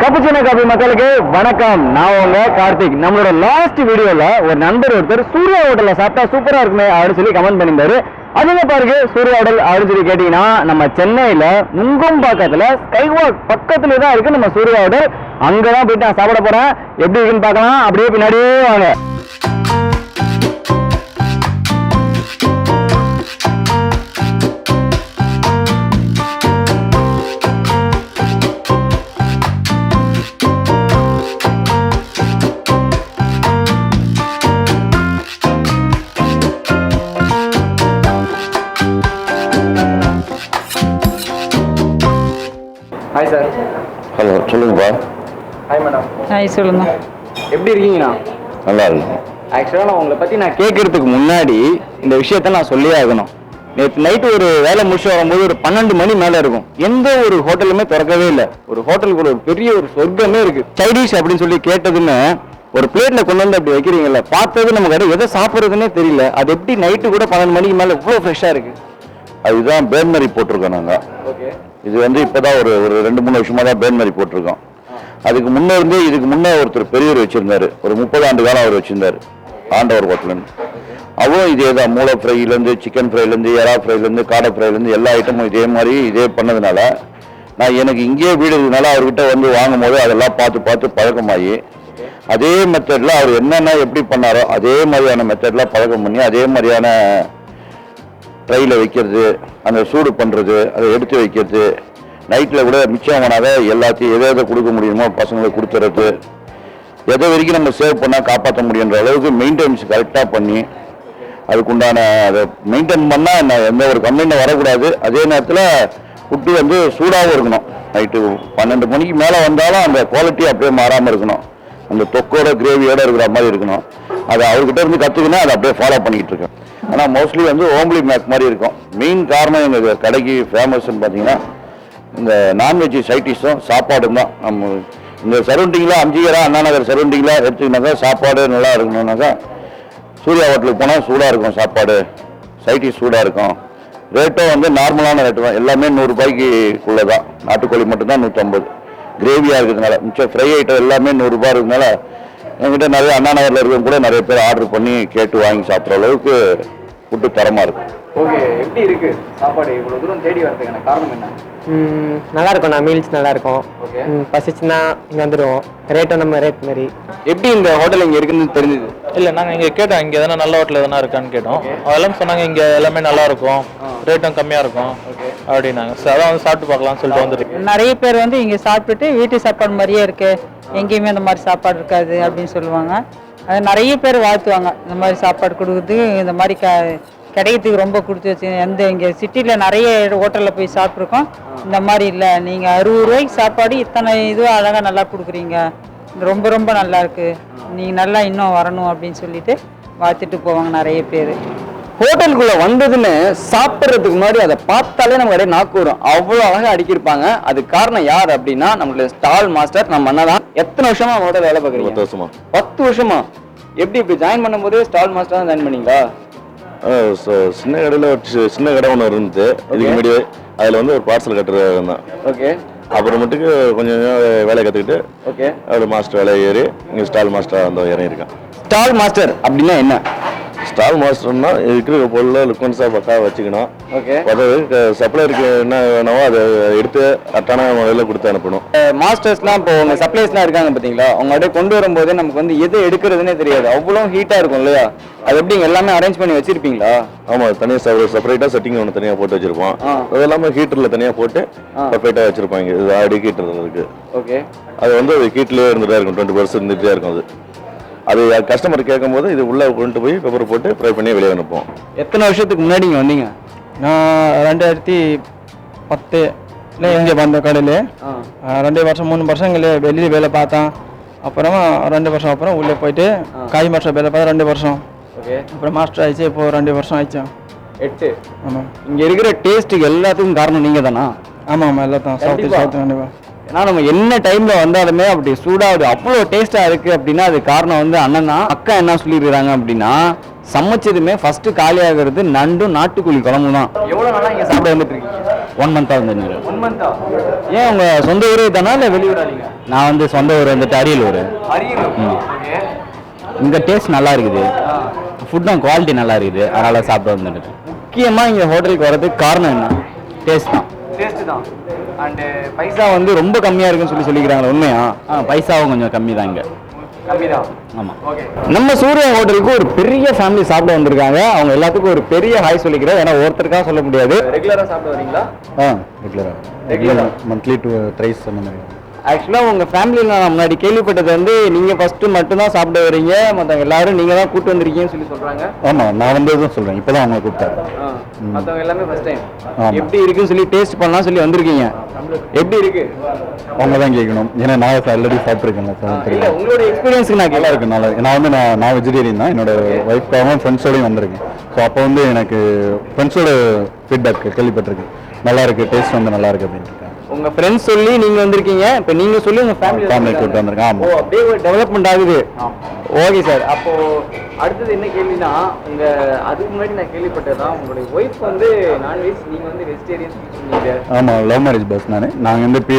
கப்புச்சின coffee மக்களுக்கு வணக்கம். நான் உங்க கார்த்திக். நம்மளோட லாஸ்ட் வீடியோல ஒரு நண்பர் ஒருத்தர் சூர்யா ஹோட்டல்ல சாப்பிட்டா சூப்பரா இருக்குமே அப்படின்னு சொல்லி கமெண்ட் பண்ணியிருந்தாரு. அதுங்க பாருங்க, சூர்யா ஹோட்டல் அப்படின்னு சொல்லி கேட்டீங்கன்னா நம்ம சென்னையில நுங்கம்பாக்கத்துல ஸ்கைவாக் பக்கத்துல தான் இருக்கு நம்ம சூர்யா ஹோட்டல். அங்கதான் போயிட்டு நான் சாப்பிட போறேன். எப்படி இருக்குன்னு பார்க்கலாம். அப்படியே பின்னாடியே வாங்க. Hi sir. ஹலோ, சொல்லுங்கப்பா. Hi madam. ஹாய், சொல்லுங்க. எப்படி இருக்கீங்கண்ணா? நல்லா இருக்கு. ஆக்சுவலாக நான் உங்களை பற்றி நான் கேட்கறதுக்கு முன்னாடி இந்த விஷயத்த நான் சொல்லியே ஆகணும். நேற்று நைட்டு ஒரு வேலை முடிச்சு வரும்போது ஒரு 12 மணி மேலே இருக்கும். எந்த ஒரு ஹோட்டலுமே திறக்கவே இல்லை. ஒரு ஹோட்டலுக்கு ஒரு பெரிய ஒரு சொர்க்கமே இருக்கு. சைடிஷ் அப்படின்னு சொல்லி கேட்டதுன்னு ஒரு பிளேட்ல கொண்டு வந்து அப்படி வைக்கிறீங்கல்ல, பார்த்தது நம்ம கடை எதை சாப்பிட்றதுன்னே தெரியல. அது எப்படி நைட்டு கூட 12 மணிக்கு மேலே இவ்வளோ ஃப்ரெஷ்ஷாக இருக்கு? அதுதான் பேர்மரி போட்டிருக்கோம் நாங்கள். ஓகே. இது வந்து இப்போதான் ஒரு 2-3 வருஷமா தான் பேர்மரி போட்டிருக்கோம். அதுக்கு முன்னே இருந்து இதுக்கு முன்னே ஒருத்தர் பெரியவர் வச்சிருந்தாரு. ஒரு 30 ஆண்டு காலம் அவர் வச்சிருந்தாரு, ஆண்டவர் ஹோட்டல்னு. அவரும் இதே தான், மூளை ஃப்ரைலேருந்து சிக்கன் ஃப்ரைலேருந்து எறா ஃப்ரைலேருந்து காடை ஃப்ரைலேருந்து எல்லா ஐட்டமும் இதே மாதிரி இதே பண்ணதுனால நான் எனக்கு இங்கேயே வீடு இருந்ததுனால அவர்கிட்ட வந்து வாங்கும் போது அதெல்லாம் பார்த்து பார்த்து பழக்கமாகி அதே மெத்தடில் அவர் என்னென்ன எப்படி பண்ணாரோ அதே மாதிரியான மெத்தட்லாம் பழக்கம் பண்ணி அதே மாதிரியான ட்ரையில் வைக்கிறது, அந்த சூடு பண்ணுறது, அதை எடுத்து வைக்கிறது, நைட்டில் கூட மிச்சம் பண்ணாத எல்லாத்தையும் எதை எதை கொடுக்க முடியுமோ பசங்களுக்கு கொடுத்துறது, எதை வரைக்கும் நம்ம சேவ் பண்ணால் காப்பாற்ற முடியுன்ற அளவுக்கு மெயின்டெனன்ஸ் கரெக்டாக பண்ணி அதுக்குண்டான அதை மெயின்டைன் பண்ணால் எந்த ஒரு கம்ப்ளைண்ட்டும் வரக்கூடாது. அதே நேரத்தில் ஃபுட்டு வந்து சூடாகவும் இருக்கணும். நைட்டு 12 மணிக்கு மேலே வந்தாலும் அந்த குவாலிட்டி அப்படியே மாறாமல் இருக்கணும். அந்த தொக்கோட கிரேவியோடு இருக்கிற மாதிரி இருக்கணும். அதை அவர்கிட்ட இருந்து கற்றுக்கினா அதை அப்படியே ஃபாலோ பண்ணிக்கிட்டு இருக்கேன். ஆனால் மோஸ்ட்லி வந்து ஹோம்லி மேக் மாதிரி இருக்கும். மெயின் காரணம் எங்கள் கடைக்கு ஃபேமஸ்ன்னு பார்த்தீங்கன்னா இந்த நான்வெஜ் சைட்டிஸும் சாப்பாடும் தான். நம்ம இந்த சரௌண்டிங்கில் அம்ஜிகரா அண்ணா நகர் சரௌண்டிங்கில் எடுத்துக்கினாக்கா சாப்பாடு நல்லா இருக்கணும்னாக்கா சூர்யா ஹோட்டலுக்கு போனால் சூடாக இருக்கும். சைட்டிஸ் சூடாக இருக்கும். ரேட்டும் வந்து நார்மலான ரேட்டு தான். எல்லாமே 100 ரூபாய்க்குள்ளே தான். நாட்டுக்கோழி மட்டும்தான் 150. கிரேவியாக இருக்கிறதுனால மிச்சம் ஃப்ரை ஐட்டம் எல்லாமே 100 ரூபாய் இருக்கிறதுனால என்கிட்ட நிறைய அண்ணா நகரில் இருக்கிறவங்க கூட நிறைய பேர் ஆர்டர் பண்ணி கேட்டு வாங்கி சாப்பிட்ற அளவுக்கு ஃபுட்டு தரமாக இருக்கும். ஓகே. எப்படி இருக்கு சாப்பாடு இவ்வளோ தூரம் தேடி வரதுக்கான காரணம் என்ன? நல்லா இருக்கும். நான் மீல்ஸ் நல்லா இருக்கும். ஓகே. பசிச்சுன்னா இங்கே வந்துடுவோம். ரேட்டும் நம்ம ரேட் மாதிரி. எப்படி இந்த ஹோட்டல் இங்கே இருக்குன்னு தெரிஞ்சுது? இல்லை, நாங்கள் இங்கே கேட்டோம், இங்கே எதனா நல்ல ஹோட்டல் எதனா இருக்கான்னு கேட்டோம். அதெல்லாம் சொன்னாங்க இங்கே எல்லாமே நல்லா இருக்கும், ரேட்டும் கம்மியாக இருக்கும் அப்படின்னாங்க. ஸோ அதான் வந்து சாப்பிட்டு பார்க்கலாம்னு சொல்லிட்டு வந்துருக்கு. நிறைய பேர் வந்து இங்கே சாப்பிட்டுட்டு வீட்டு சாப்பாடு மாதிரியே இருக்கு, எங்கேயுமே இந்த மாதிரி சாப்பாடு இருக்காது அப்படின்னு சொல்லுவாங்க. அது நிறைய பேர் வாழ்த்துவாங்க. இந்த மாதிரி சாப்பாடு கொடுக்குறது, இந்த மாதிரி கிடைக்கிறதுக்கு ரொம்ப கொடுத்து வச்சு. இங்கே சிட்டியில் நிறைய ஹோட்டலில் போய் சாப்பிட்ருக்கோம். இந்த மாதிரி இல்லை, நீங்கள் 60 ரூபாய்க்கு சாப்பாடு இத்தனை இதுவும் அழகாக நல்லா கொடுக்குறீங்க, ரொம்ப ரொம்ப நல்லா இருக்கு, நீங்கள் நல்லா இன்னும் வரணும் அப்படின்னு சொல்லிட்டு வாழ்த்துட்டு போவாங்க நிறைய பேர். ஹோட்டலுக்குள்ள வந்ததுன்னு சாப்பிட்றதுக்கு முன்னாடி அதை பார்த்தாலே நம்ம அப்படியே நாக்கு வரும். அவ்வளோ அழகாக அடிக்கிருப்பாங்க. அது காரணம் யார் அப்படின்னா நம்மளுடைய ஸ்டால் மாஸ்டர் நம்ம அண்ணா தான். எத்தனை வருஷமா ஹோட்டல் வேலை பார்க்குறீங்க? 10 வருஷமா. 10 வருஷமா. எப்படி இப்படி ஜாயின் பண்ணும்போது ஸ்டால் மாஸ்டர் தான் ஜாயின் பண்ணீங்களா? சின்ன கடையில் சின்ன கடை ஒன்று இருந்துச்சு. இதுக்கு முன்னாடி அதில் வந்து ஒரு பார்சல் கட்டுறது தான். ஓகே. அப்புறமேட்டுக்கு கொஞ்சம் வேலையை கற்றுக்கிட்டு ஓகே அவர் மாஸ்டர் வேலையை ஏறி இங்கே ஸ்டால் மாஸ்டர் வந்து இறங்கியிருக்கேன். ஸ்டால் மாஸ்டர் அப்படின்னா என்ன? ஸ்டால் மாஸ்டர்னா இருக்கிற பொருளை லுக்வன்ஸாக பக்கா வச்சுக்கணும். ஓகே. அதாவது சப்ளையருக்கு என்ன வேணுமோ அதை எடுத்து கரெக்டான முறையில் கொடுத்து அனுப்பணும். மாஸ்டர்ஸ்லாம் இப்போ உங்கள் சப்ளைஸ்லாம் இருக்காங்க பார்த்தீங்களா, அவங்க அப்படியே கொண்டு வரும்போதே நமக்கு வந்து எது எடுக்கிறதுனே தெரியாது. அவ்வளோ ஹீட்டாக இருக்கும் இல்லையா? அது எப்படி எல்லாமே அரேஞ்ச் பண்ணி வச்சிருப்பீங்களா? ஆமாம், தனியாக செப்பரேட்டாக செட்டிங் ஒன்று தனியாக போட்டு வச்சிருப்போம். அது எல்லாமே ஹீட்டரில் தனியாக போட்டு பர்ஃபெக்டாக வச்சிருப்பாங்க. இது ஆடி ஹீட்டர் இருக்கு. ஓகே. அது வந்து ஹீட்லேயே இருந்துகிட்டே இருக்கும், 20% இருந்துகிட்டே இருக்கும். அது கஸ்டமர் கேட்கும் போது இது உள்ளே கொண்டு போய் பெப்பர் போட்டு ஃப்ரை பண்ணி வெளியே அனுப்போம். எத்தனை வருஷத்துக்கு முன்னாடி இங்கே வந்தீங்க? நான் 2010 இங்கே வந்த கடையில் 2 வருஷம் 3 வருஷங்களே வெளியில் வேலை பார்த்தேன். அப்புறமா 2 வருஷம் அப்புறம் உள்ளே போயிட்டு காய் மாஸ்டர் வேலை பார்த்தா 2 வருஷம். ஓகே. அப்புறம் மாஸ்டர் ஆயிடுச்சு. இப்போ 2 வருஷம் ஆயிடுச்சு. 8. ஆமாம். இங்கே இருக்கிற டேஸ்ட்டுக்கு எல்லாத்துக்கும் காரணம் நீங்கள் தானா? ஆமாம் ஆமாம், எல்லாத்தான் சவுத்து கண்டிப்பாக. ஏன்னா நம்ம என்ன டைம்ல வந்தாலுமே அப்படி சூடாக அவ்வளோ டேஸ்டா இருக்கு அப்படின்னா அது காரணம் வந்து அண்ணன் தான். அக்கா என்ன சொல்லிடுறாங்க அப்படின்னா சமைச்சதுமே ஃபர்ஸ்ட் காலியாகிறது நண்டும் நாட்டுக்கோழி குழம்பு தான். எவ்வளோ நாளாக இங்கே சாப்பிட வந்துட்டு இருக்கீங்க? 1 month வந்து 1 month ஏன் உங்க சொந்த ஊரே தானா இல்ல வெளியூரா நீங்க? நான் வந்து சொந்த ஊர் வந்துட்டு அரியலூர். ஓகே. இங்க டேஸ்ட் நல்லா இருக்குது, ஃபுட்டும் குவாலிட்டி நல்லா இருக்குது, அதனால சாப்பிட வந்துட்டு. முக்கியமா இங்க ஹோட்டலுக்கு வரதுக்கு காரணம் என்ன? டேஸ்ட் தான். டேஸ்ட் தான். அண்ட் பைசா வந்து ரொம்ப கம்மியா இருக்குன்னு சொல்லிக்கிறாங்க, உண்மையா? பைசாவும் கொஞ்சம் கம்மி தான் இங்க. கம்மிதான். ஆமா. ஓகே. நம்ம சூர்யா ஹோட்டலுக்கு ஒரு பெரிய ஃபேமிலி சாப்பிட வந்திருக்காங்க. அவங்க எல்லாத்துக்கும் ஒரு பெரிய ஹாய் சொல்லிக்கிறேன். ஏன்னா ஒருத்தருக்காக சொல்ல முடியாது. ரெகுலரா சாப்பிட வரீங்களா? ரெகுலரா மந்த்லி 2 த்ரைஸ் அந்த மாதிரி. ஆக்சுவலா உங்க ஃபேமிலியில் நான் முன்னாடி கேள்விப்பட்டது வந்து நீங்க ஃபர்ஸ்ட் மட்டும் தான் சாப்பிட வரீங்க, மற்றவங்க எல்லாரும் நீங்க தான் கூட்டு வந்திருக்கீங்கன்னு சொல்றாங்க. ஆமா, நான் வந்து தான் சொல்றேன், இப்பதான் அவங்க கூப்பிட்டாங்க. மற்றவங்க எல்லாமே ஃபர்ஸ்ட் டைம். எப்படி இருக்குன்னு சொல்லி டேஸ்ட் பண்ணலாம் சொல்லி வந்திருக்கீங்க. எப்படி இருக்கு? அவங்க தான் கேட்கணும், ஏன்னா நான் ஆல்ரெடி சாப்பிட்டுருக்கேன். உங்களோட எக்ஸ்பீரியன்ஸ்க்கு நான் நல்லா இருக்கு. நல்லா நான் வந்து நான் வெஜிடேரியன் தான். என்னோட ஒய்ஃப்காகவும் ஃப்ரெண்ட்ஸோடையும் வந்திருக்கேன். ஸோ அப்போ வந்து எனக்கு ஃப்ரெண்ட்ஸோட ஃபீட்பேக் கேள்விப்பட்டிருக்கு, நல்லா இருக்கு, டேஸ்ட் வந்து நல்லா இருக்கு அப்படின்ட்டு. உங்க ஃப்ரெண்ட்ஸ் சொல்லி நீங்க வந்திருக்கீங்க, இப்போ நீங்க சொல்லி உங்க ஃபேமிலி கூப்பிட்டு வந்திருக்கேன். ஆமா, அப்படியே ஒரு டெவலப்மெண்ட் ஆகுது. Okay sir. அப்போ அடுத்தது என்ன கேள்வினா, உங்க அதுக்கு முன்னாடி நான் கேள்விப்பட்டதான் உங்களுடைய ஒய்ஃப் வந்து நான்வெஜ், நீங்க வந்து வெஜிடேரியன் சொன்னீங்க. ஆமா, லவ் மேரேஜ் பஸ். நாங்கள் வந்து இப்போ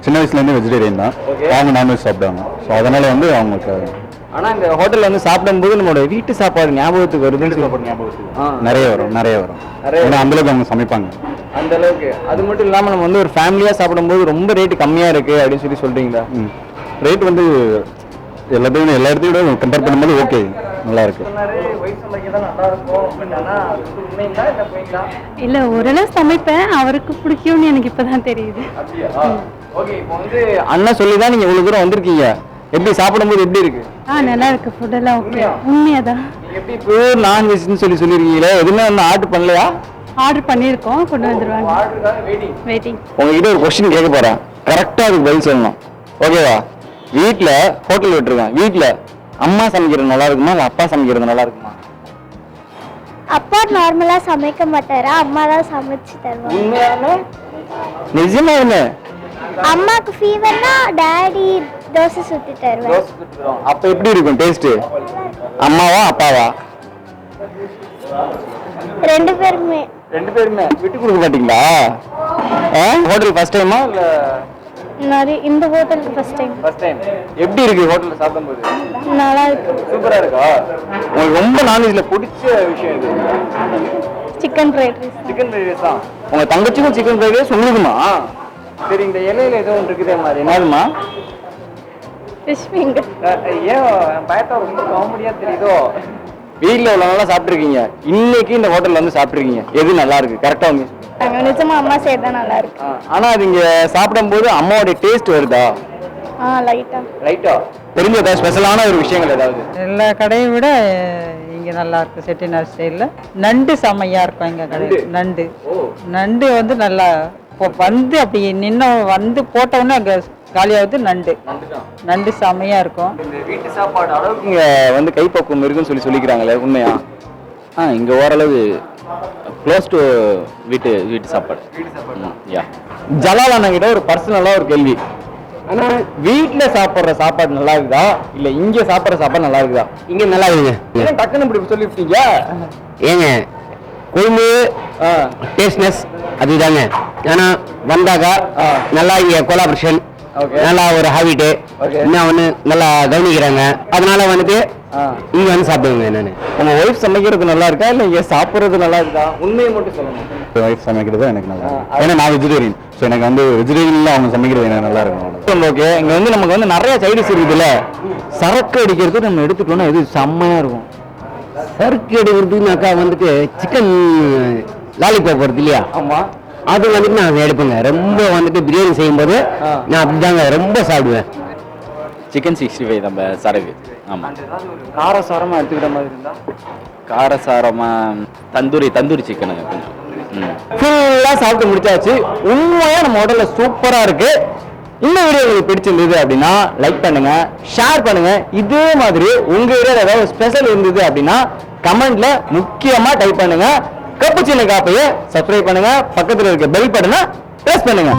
சின்ன வயசுலேருந்து வெஜிடேரியன் தான். அவங்க நான்வெஜ் சாப்பிடுவாங்க. ஸோ அதனால வந்து அவங்களுக்கு ஆனா இந்த ஹோட்டல்ல வந்து சாப்பிடும்போது நம்மளோட வீட்டு சாப்பாடு ஞாபகத்துக்கு வருதுன்னு ஞாபகத்துக்கு நிறைய வரும். ஏன்னா அந்த அளவுக்கு அவங்க சமைப்பாங்க. அந்த அளவுக்கு. அது மட்டும் இல்லாம நம்ம வந்து ஒரு ஃபேமிலியா சாப்பிடும்போது ரொம்ப ரேட் கம்மியா இருக்கு அப்படின்னு சொல்றீங்களா? ரேட் வந்து எல்லாத்தையும் எல்லா இடத்தையும் கம்பேர் பண்ணும்போது ஓகே, நல்லா இருக்கு. இல்ல, ஓரளவு சமைப்பேன், அவருக்கு பிடிக்கும்னு எனக்கு இப்பதான் தெரியுது. ஓகே. இப்போ வந்து அண்ணன் சொல்லிதான் நீங்க இவ்வளவு தூரம் வந்திருக்கீங்க. எப்படி சாப்பிடும்போது எப்படி இருக்கு? நல்லா இருக்கு, ஃபுட் எல்லாம் ஓகே. உண்மையாதான். எப்படி பியூர் நான்வெஜ்னு சொல்லிருக்கீங்களே, எதுவுமே வந்து ஆர்டர் பண்ணலையா? ஆர்டர் பண்ணிருக்கோம், கொண்டு வந்துருவாங்க. வெயிட்டிங். உங்ககிட்ட ஒரு கொஸ்டின் கேட்க போறேன், கரெக்டா அதுக்கு பதில் சொல்லணும். ஓகேவா? வீட்டுல ஹோட்டல் விட்டுருக்கேன், வீட்டுல அம்மா சமைக்கிறது நல்லா இருக்குமா இல்ல அப்பா சமைக்கிறது நல்லா இருக்குமா? அப்பா நார்மலா சமைக்க மாட்டாரா, அம்மா தான் சமைச்சு தருவாங்க. உண்மையானே? நிஜமா என்ன? அம்மாக்கு ஃபீவர்னா டாடி தோசை சுத்தி தருவாங்க. அப்ப எப்படி இருக்கும் டேஸ்ட்? அம்மாவா அப்பாவா? ரெண்டு பேருமே விட்டு கொடுக்க மாட்டீங்களா? ஹோட்டல் ஃபர்ஸ்ட் டைமா இல்ல இந்த ஹோட்டலுக்கு ஃபர்ஸ்ட் டைம். எப்படி இருக்கு ஹோட்டல்ல சாப்பிடும்போது? நல்லா இருக்கு. சூப்பரா இருக்கா? உங்களுக்கு ரொம்ப நான்வெஜ்ல பிடிச்ச விஷயம் இது? சிக்கன் ஃப்ரைட் ரைஸ் தான். உங்க தங்கச்சிக்கும் சிக்கன் ஃப்ரைட் ரைஸ் உங்களுக்குமா? சரி, இந்த இலையில ஏதோ ஒன்று இருக்குதே மாதிரி, என்னதுமா? Fish finger. ஏன் பயத்தா ரொம்ப காமெடியா தெரியுதோ? வீட்டில் உள்ள நல்லா சாப்பிட்ருக்கீங்க, இன்னைக்கு இந்த ஹோட்டல்ல வந்து சாப்பிட்ருக்கீங்க, எது நல்லா இருக்கு கரெக்டா வந்து? நிஜமா அம்மா செய்யறதா நல்லா இருக்கு. ஆனா அது இங்க சாப்பிடும்போது அம்மாவோட டேஸ்ட் வருதா? லைட்டா தெரிஞ்ச ஏதாவது ஸ்பெஷலான ஒரு விஷயங்கள் ஏதாவது? எல்லா கடையை விட இங்க நல்லா இருக்கு. செட்டிநாடு ஸ்டைல்ல நண்டு செம்மையா இருக்கும் எங்க கடை. நண்டு வந்து நல்லா வந்து அப்படி நின்று வந்து போட்டோன்னே அங்க காலியாவது. நண்டு செம்மையா இருக்கும். வீட்டு சாப்பாடு அளவுக்கு இங்க வந்து கைப்பக்குவம் இருக்குன்னு சொல்லிக்கிறாங்களே, உண்மையா? இங்க ஓரளவு க்ளோஸ் டு வீட்டு சாப்பாடு. ஜலாலான கிட்ட ஒரு பர்சனலா ஒரு கேள்வி, ஆனா வீட்டுல சாப்பிடுற சாப்பாடு நல்லா இருக்குதா இல்ல இங்க சாப்பிடுற சாப்பாடு நல்லா இருக்குதா? இங்க நல்லா இருக்குங்க. டக்குன்னு இப்படி சொல்லிட்டீங்க ஏங்க? குழம்பு டேஸ்ட்னஸ் அதுதாங்க. ஆனா வந்தாக்கா நல்லா இங்க கொலாபரேஷன், நல்லா ஒரு ஹாபிட், இன்னும் ஒன்று நல்லா கவனிக்கிறாங்க. அதனால வந்துட்டு இங்க வந்து சாப்பிடுவேங்க. நான் உங்க ஒய்ஃப் சமைக்கிறது நல்லா இருக்கா இல்ல இங்க சாப்பிடுறது நல்லா இருக்கா? உண்மையை மட்டும் சொல்லணும். ஒய்ஃப் சமைக்கிறது எனக்கு நல்லா இருக்கும், ஏன்னா நான் வெஜிடேரியன். ஸோ எனக்கு வந்து வெஜிடேரியன்ல அவங்க சமைக்கிறது எனக்கு நல்லா இருக்கும். ஓகே. இங்க வந்து நமக்கு வந்து நிறைய சைடிஸ் இருக்குதுல்ல, சரக்கு அடிக்கிறது நம்ம எடுத்துட்டோம்னா இது செம்மையா இருக்கும். சரக்கு எடுக்கிறதுனாக்கா வந்துட்டு சிக்கன் லாலிபாப் வருது இல்லையா? ஆமா, அது வந்துட்டு நான் எடுப்பேங்க. ரொம்ப வந்துட்டு பிரியாணி செய்யும்போது நான் அப்படிதாங்க ரொம்ப சாப்பிடுவேன். சிக்கன் 65 நம்ம சரக்கு. ஆமா, காரசாரமா எடுத்துக்கிற மாதிரி இருந்தா காரசாரமா தந்தூரி சிக்கனுங்க கொஞ்சம் ஃபுல்லா சாப்பிட்டு முடிச்சாச்சு. உண்மையா நம்ம ஹோட்டல்ல சூப்பரா இருக்கு. இந்த வீடியோ உங்களுக்கு பிடிச்சிருந்தது அப்படின்னா லைக் பண்ணுங்க, ஷேர் பண்ணுங்க. இதே மாதிரி உங்க ஏரியால ஏதாவது ஸ்பெஷல் இருந்தது அப்படின்னா கமெண்ட்ல முக்கியமா டைப் பண்ணுங்க. கப்பு சின்ன காப்பையை சப்ஸ்கிரைப் பண்ணுங்க, பக்கத்துல இருக்க பெல் பட்டனை பிரஸ் பண்ணுங்க.